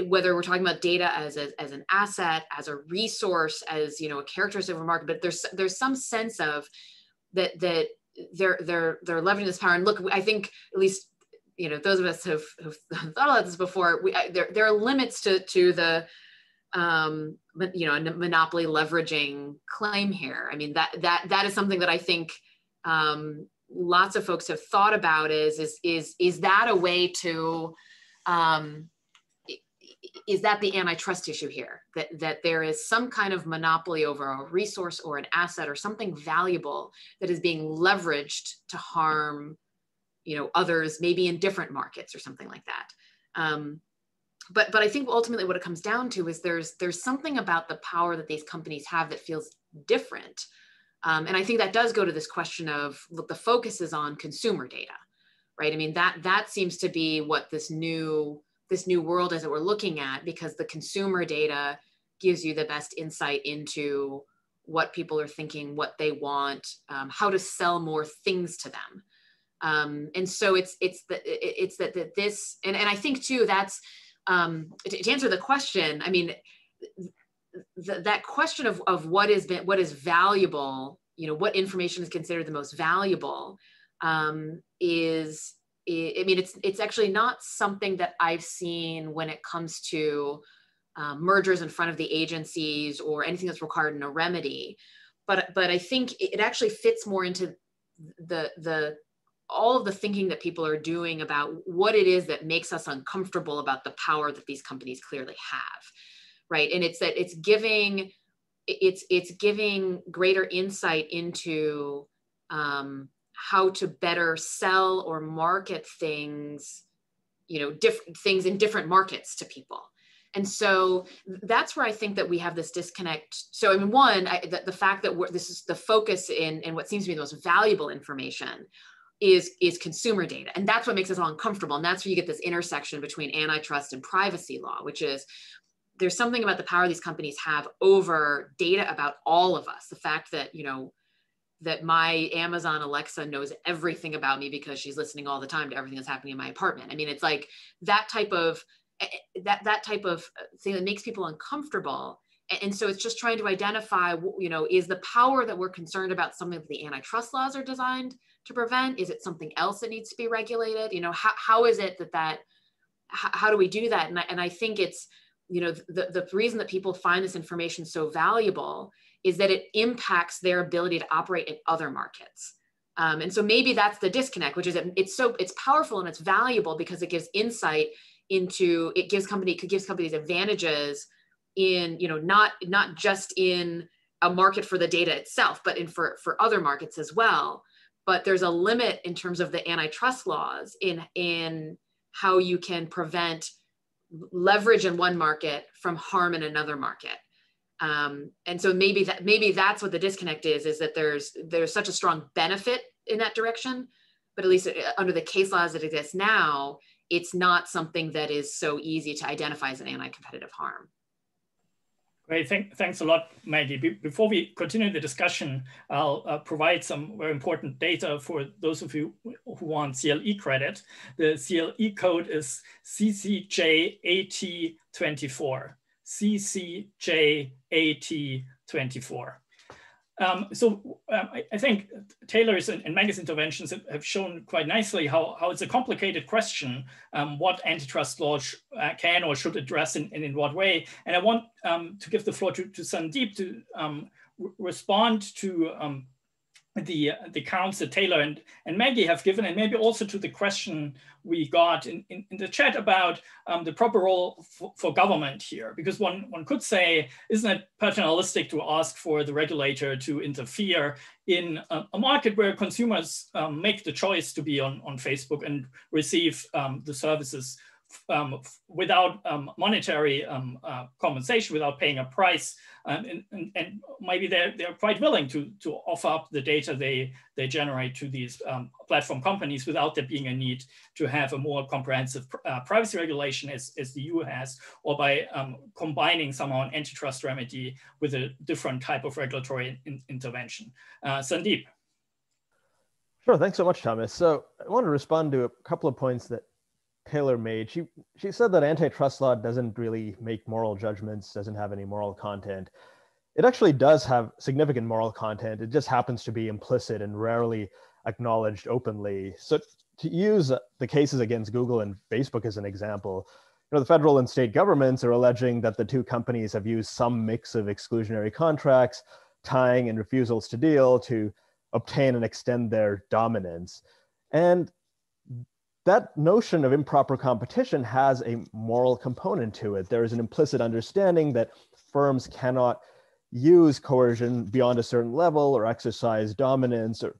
whether we're talking about data as an asset, as a resource, as, a characteristic of a market, but there's some sense of that they're leveraging this power. And look, I think at least, those of us who've thought about this before, there are limits to the, monopoly leveraging claim here. I mean, that is something that I think, lots of folks have thought about is that a way to, is that the antitrust issue here? That there is some kind of monopoly over a resource or an asset or something valuable that is being leveraged to harm, others, maybe in different markets or something like that. But I think ultimately what it comes down to is there's something about the power that these companies have that feels different. And I think that does go to this question of, look, the focus is on consumer data, right? I mean, that seems to be what this new world is that we're looking at, because the consumer data gives you the best insight into what people are thinking, what they want, how to sell more things to them. And so it's that this, and I think too, that's, to answer the question, I mean, that question of what is valuable, what information is considered the most valuable, it's actually not something that I've seen when it comes to mergers in front of the agencies or anything that's required in a remedy. But I think it actually fits more into all of the thinking that people are doing about what it is that makes us uncomfortable about the power that these companies clearly have. Right. And it's that it's giving greater insight into how to better sell or market things, different things in different markets to people. And so that's where I think that we have this disconnect. So I mean, one, the fact that this is the focus in what seems to be the most valuable information is consumer data. And that's what makes us all uncomfortable. And that's where you get this intersection between antitrust and privacy law, which is, there's something about the power these companies have over data about all of us. The fact that, that my Amazon Alexa knows everything about me because she's listening all the time to everything that's happening in my apartment. I mean, it's like that type of thing that makes people uncomfortable. And so it's just trying to identify, is the power that we're concerned about something that the antitrust laws are designed to prevent? Is it something else that needs to be regulated? How is it how do we do that? And I think it's, the reason that people find this information so valuable is that it impacts their ability to operate in other markets. And so maybe that's the disconnect, which is it's powerful and it's valuable because it gives insight into, it gives companies advantages in, not just in a market for the data itself, but for other markets as well. But there's a limit in terms of the antitrust laws in how you can prevent leverage in one market from harm in another market. And so maybe that's what the disconnect is that there's such a strong benefit in that direction, but at least under the case laws that exist now, it's not something that is so easy to identify as an anti-competitive harm. Great, thanks a lot, Maggie. Before we continue the discussion, I'll provide some very important data for those of you who want CLE credit. The CLE code is CCJ8024. CCJ8024. I think Taylor's and Maggie's interventions have shown quite nicely how it's a complicated question, what antitrust law can or should address and in what way. And I want to give the floor to Sandeep to respond to the accounts that Taylor and Maggie have given, and maybe also to the question we got in the chat about the proper role for government here. Because one could say, isn't it paternalistic to ask for the regulator to interfere in a market where consumers make the choice to be on Facebook and receive the services without monetary compensation, without paying a price, and maybe they're quite willing to offer up the data they generate to these platform companies without there being a need to have a more comprehensive privacy regulation as the EU has, or by combining somehow an antitrust remedy with a different type of regulatory intervention. Sandeep. Sure, thanks so much, Thomas. So I want to respond to a couple of points that Taylor made. She said that antitrust law doesn't really make moral judgments, doesn't have any moral content. It actually does have significant moral content. It just happens to be implicit and rarely acknowledged openly. So to use the cases against Google and Facebook as an example, the federal and state governments are alleging that the two companies have used some mix of exclusionary contracts, tying and refusals to deal to obtain and extend their dominance. And that notion of improper competition has a moral component to it. There is an implicit understanding that firms cannot use coercion beyond a certain level or exercise dominance or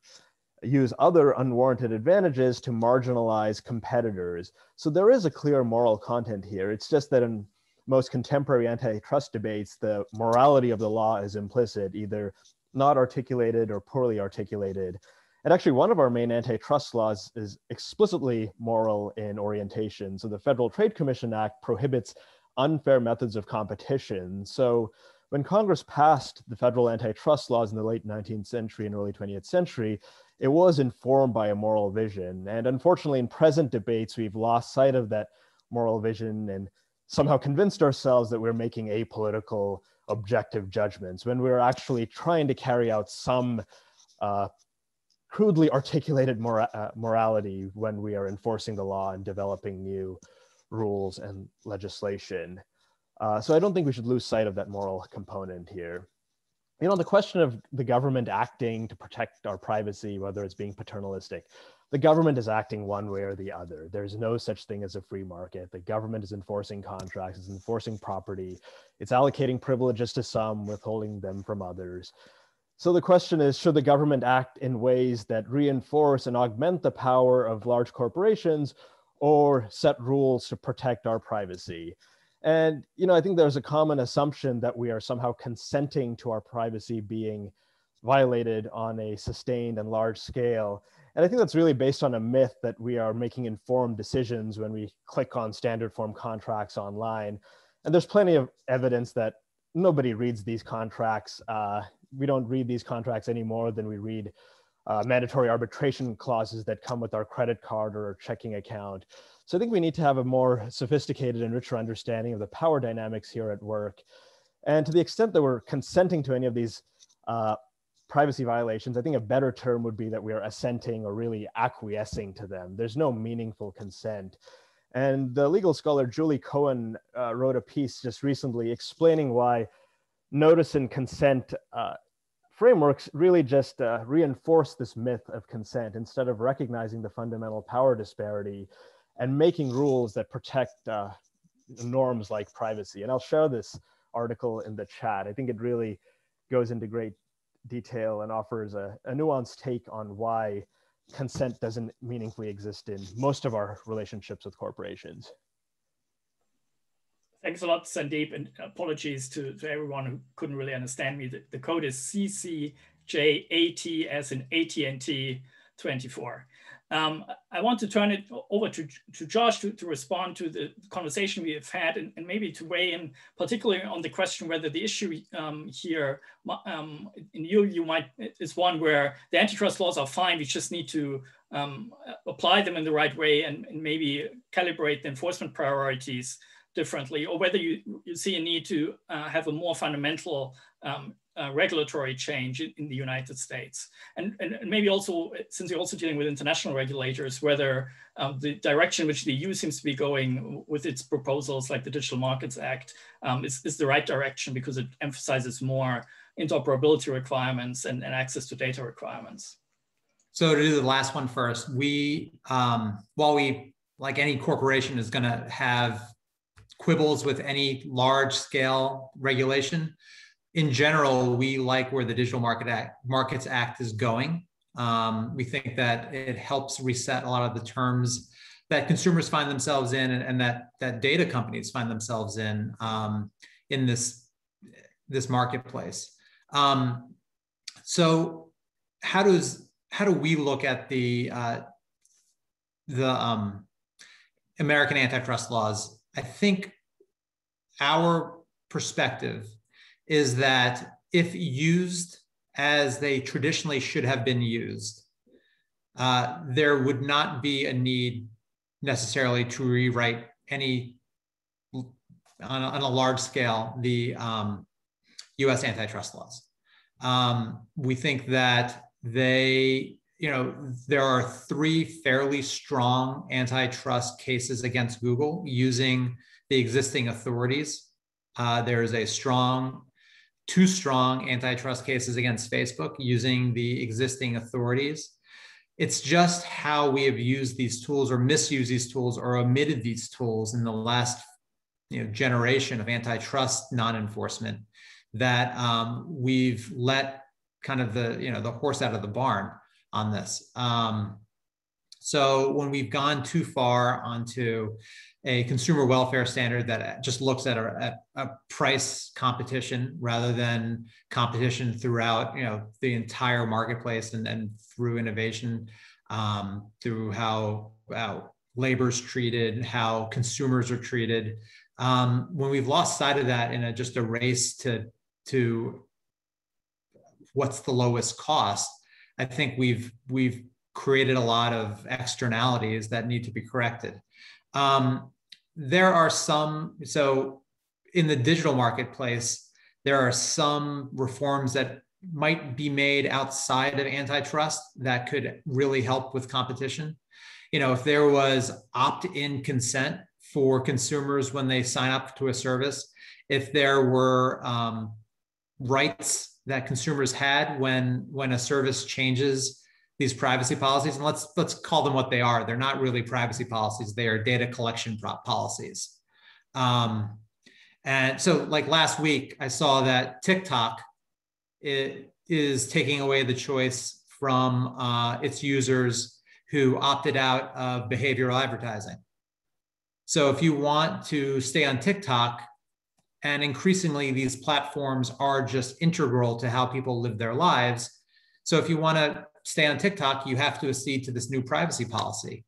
use other unwarranted advantages to marginalize competitors. So there is a clear moral content here. It's just that in most contemporary antitrust debates, the morality of the law is implicit, either not articulated or poorly articulated. And actually, one of our main antitrust laws is explicitly moral in orientation. So the Federal Trade Commission Act prohibits unfair methods of competition. So when Congress passed the federal antitrust laws in the late 19th century and early 20th century, it was informed by a moral vision. And unfortunately, in present debates, we've lost sight of that moral vision and somehow convinced ourselves that we're making apolitical, objective judgments when we're actually trying to carry out some crudely articulated morality when we are enforcing the law and developing new rules and legislation. So I don't think we should lose sight of that moral component here. The question of the government acting to protect our privacy, whether it's being paternalistic, the government is acting one way or the other. There's no such thing as a free market. The government is enforcing contracts, it's enforcing property, it's allocating privileges to some, withholding them from others. So the question is, should the government act in ways that reinforce and augment the power of large corporations or set rules to protect our privacy? And, I think there's a common assumption that we are somehow consenting to our privacy being violated on a sustained and large scale. And I think that's really based on a myth that we are making informed decisions when we click on standard form contracts online. And there's plenty of evidence that nobody reads these contracts. We don't read these contracts any more than we read mandatory arbitration clauses that come with our credit card or our checking account. So I think we need to have a more sophisticated and richer understanding of the power dynamics here at work. And to the extent that we're consenting to any of these privacy violations, I think a better term would be that we are assenting or really acquiescing to them. There's no meaningful consent. And the legal scholar Julie Cohen wrote a piece just recently explaining why notice and consent frameworks really just reinforce this myth of consent instead of recognizing the fundamental power disparity and making rules that protect norms like privacy. And I'll share this article in the chat. I think it really goes into great detail and offers a nuanced take on why consent doesn't meaningfully exist in most of our relationships with corporations. Thanks a lot, Sandeep, and apologies to everyone who couldn't really understand me. The code is CCJ80 as in AT&T 24. I want to turn it over to Josh to respond to the conversation we have had and maybe to weigh in particularly on the question whether the issue here in your view is one where the antitrust laws are fine, we just need to apply them in the right way and maybe calibrate the enforcement priorities differently, or whether you see a need to have a more fundamental regulatory change in the United States. And maybe also, since you're also dealing with international regulators, whether the direction which the EU seems to be going with its proposals like the Digital Markets Act is the right direction because it emphasizes more interoperability requirements and access to data requirements. So to do the last one first, while we, like any corporation, is going to have quibbles with any large scale regulation, in general, we like where the Digital Markets Act is going. We think that it helps reset a lot of the terms that consumers find themselves in, and that data companies find themselves in this marketplace. So how do we look at the American antitrust laws? I think our perspective is that if used as they traditionally should have been used, there would not be a need necessarily to rewrite any, on a large scale, the US antitrust laws. We think that there are 3 fairly strong antitrust cases against Google using the existing authorities. There's 2 strong antitrust cases against Facebook using the existing authorities. It's just how we have used these tools or misused these tools or omitted these tools in the last generation of antitrust non-enforcement that we've let kind of the horse out of the barn on this. So when we've gone too far onto a consumer welfare standard that just looks at a price competition rather than competition throughout the entire marketplace and through innovation, through how labor's treated, how consumers are treated. When we've lost sight of that in just a race to what's the lowest cost, I think we've created a lot of externalities that need to be corrected. There are so in the digital marketplace, there are some reforms that might be made outside of antitrust that could really help with competition. If there was opt-in consent for consumers when they sign up to a service, if there were rights that consumers had when a service changes these privacy policies, and let's call them what they are. They're not really privacy policies. They are data collection policies. And so like last week, I saw that TikTok is taking away the choice from its users who opted out of behavioral advertising. So if you want to stay on TikTok, and increasingly these platforms are just integral to how people live their lives. So if you want to stay on TikTok, you have to accede to this new privacy policy.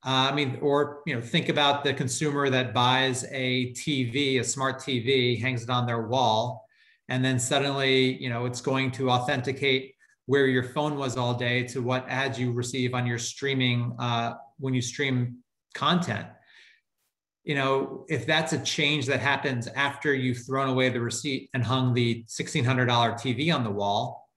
Think about the consumer that buys a TV, a smart TV, hangs it on their wall, and then suddenly, it's going to authenticate where your phone was all day to what ads you receive on your streaming when you stream content. If that's a change that happens after you've thrown away the receipt and hung the $1,600 TV on the wall,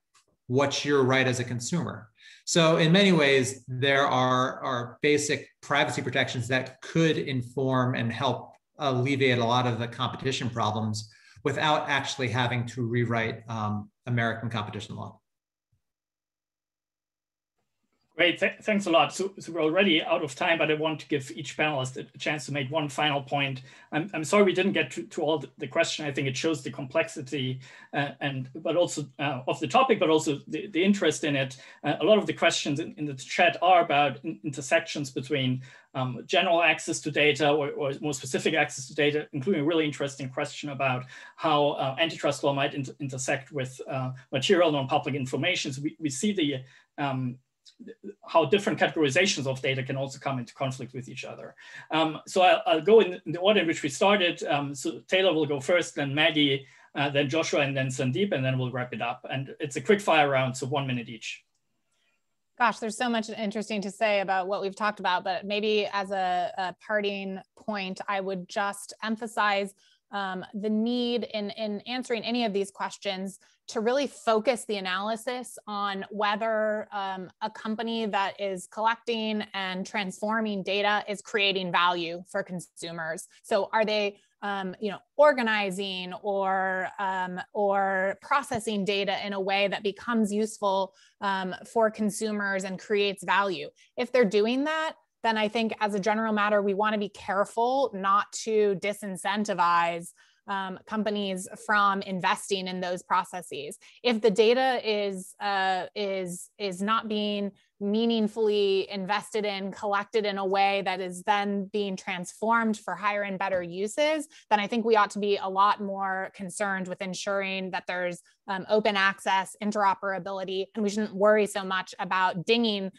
what's your right as a consumer? So in many ways, there are basic privacy protections that could inform and help alleviate a lot of the competition problems without actually having to rewrite American competition law. Great, thanks a lot. So we're already out of time, but I want to give each panelist a chance to make one final point. I'm sorry we didn't get to all the question. I think it shows the complexity but also of the topic, but also the interest in it. A lot of the questions in the chat are about intersections between general access to data or more specific access to data, including a really interesting question about how antitrust law might intersect with material non-public information. So we see how different categorizations of data can also come into conflict with each other. So I'll go in the order in which we started. So Taylor will go first, then Maggie, then Joshua, and then Sandeep, and then we'll wrap it up. And it's a quick fire round, so 1 minute each. Gosh, there's so much interesting to say about what we've talked about, but maybe as a parting point, I would just emphasize the need in answering any of these questions to really focus the analysis on whether a company that is collecting and transforming data is creating value for consumers. So are they organizing or processing data in a way that becomes useful for consumers and creates value. If they're doing that, then I think as a general matter, we want to be careful not to disincentivize companies from investing in those processes. If the data is not being meaningfully invested in, collected in a way that is then being transformed for higher and better uses, then I think we ought to be a lot more concerned with ensuring that there's open access, interoperability, and we shouldn't worry so much about dinging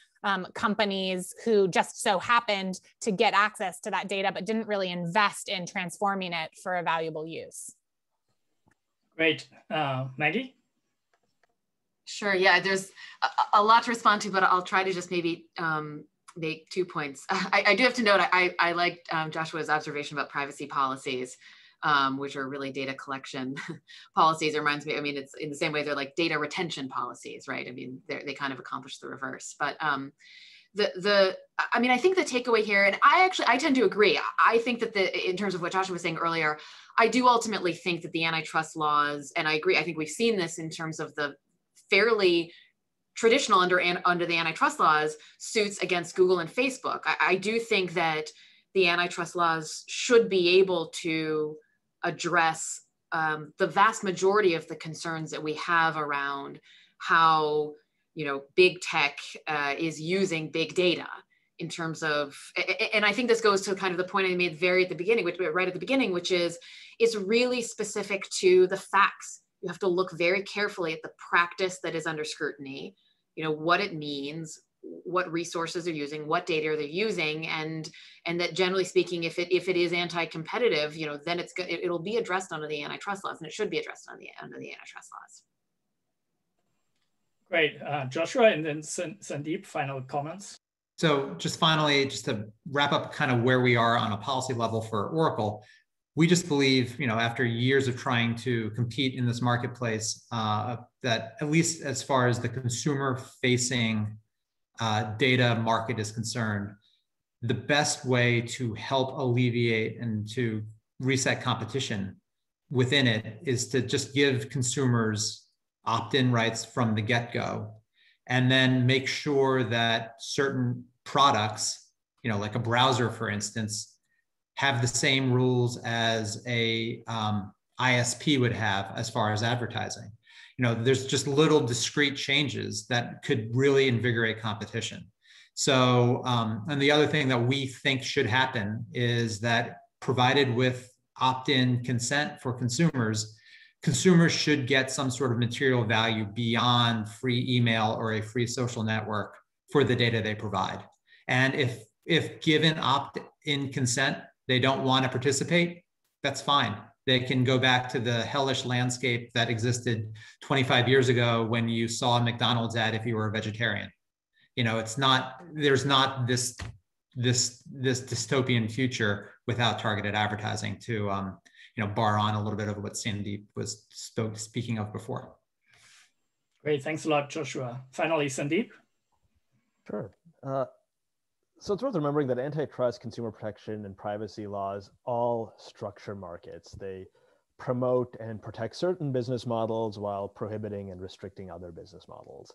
companies who just so happened to get access to that data, but didn't really invest in transforming it for a valuable use. Great. Maggie? Sure, yeah, there's a lot to respond to, but I'll try to just maybe make 2 points. I do have to note, I liked Joshua's observation about privacy policies, which are really data collection policies. It reminds me, I mean, it's in the same way they're like data retention policies, right? I mean, they kind of accomplish the reverse. But I mean, I think the takeaway here, and I tend to agree. I think that in terms of what Joshua was saying earlier, I do ultimately think that the antitrust laws, and I agree, I think we've seen this in terms of the fairly traditional under the antitrust laws suits against Google and Facebook. I do think that the antitrust laws should be able to address the vast majority of the concerns that we have around how, big tech is using big data in terms of, and I think this goes to kind of the point I made right at the beginning, which is it's really specific to the facts. You have to look very carefully at the practice that is under scrutiny, what it means, what resources they're using, what data they're using, and that generally speaking, if it is anti-competitive, then it'll be addressed under the antitrust laws, and it should be addressed under the antitrust laws. Great, Joshua, and then Sandeep, final comments. So just finally, just to wrap up kind of where we are on a policy level for Oracle, we just believe, after years of trying to compete in this marketplace, that at least as far as the consumer-facing data market is concerned, the best way to help alleviate and to reset competition within it is to just give consumers opt-in rights from the get-go, and then make sure that certain products, like a browser, for instance, have the same rules as a ISP would have as far as advertising. There's just little discrete changes that could really invigorate competition. So, and the other thing that we think should happen is that provided with opt-in consent for consumers should get some sort of material value beyond free email or a free social network for the data they provide. And if given opt-in consent, they don't want to participate, that's fine. They can go back to the hellish landscape that existed 25 years ago when you saw a McDonald's ad if you were a vegetarian. There's not this dystopian future without targeted advertising to, bar on a little bit of what Sandeep was speaking of before. Great, thanks a lot, Joshua. Finally, Sandeep. Sure. So it's worth remembering that antitrust, consumer protection, and privacy laws all structure markets. They promote and protect certain business models while prohibiting and restricting other business models.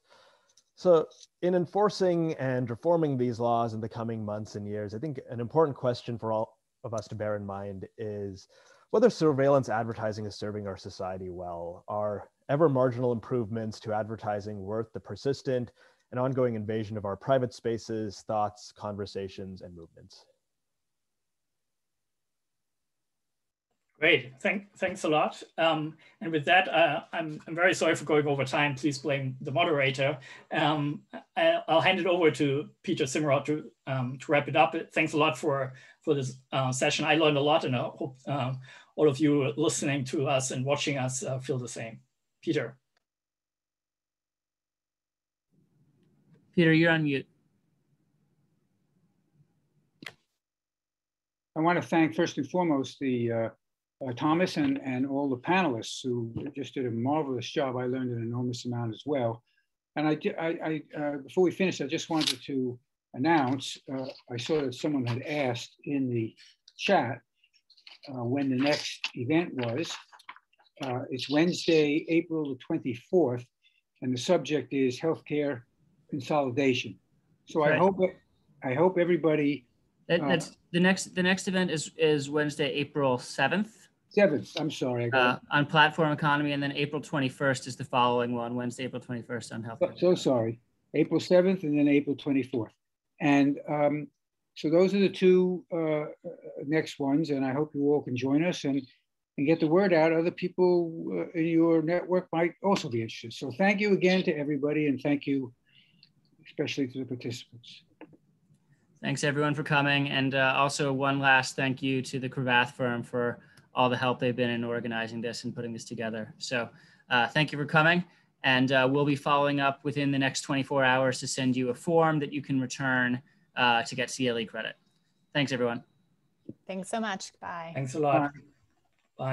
So in enforcing and reforming these laws in the coming months and years, I think an important question for all of us to bear in mind is whether surveillance advertising is serving our society well. Are ever marginal improvements to advertising worth the persistent and ongoing invasion of our private spaces, thoughts, conversations, and movements? Great, thanks a lot. And with that, I'm very sorry for going over time. Please blame the moderator. I'll hand it over to Peter Zimroth to wrap it up. Thanks a lot for this session. I learned a lot, and I hope all of you listening to us and watching us feel the same. Peter. Peter, you're on mute. I want to thank first and foremost the Thomas and all the panelists who just did a marvelous job. I learned an enormous amount as well. And before we finish, I just wanted to announce, I saw that someone had asked in the chat, when the next event was. It's Wednesday, April the 24th, and the subject is healthcare consolidation. So Right. I hope everybody. That's the next event is Wednesday, April 7th. 7th, I'm sorry. On platform economy, and then April 21st is the following one, Wednesday, April 21st on healthcare. So sorry, April 7th and then April 24th. And so those are the two next ones, and I hope you all can join us and get the word out. Other people in your network might also be interested. So thank you again to everybody, and thank you especially to the participants. Thanks everyone for coming. And also one last thank you to the Cravath firm for all the help they've been in organizing this and putting this together. So thank you for coming. And we'll be following up within the next 24 hours to send you a form that you can return to get CLE credit. Thanks everyone. Thanks so much. Bye. Thanks a lot. Bye.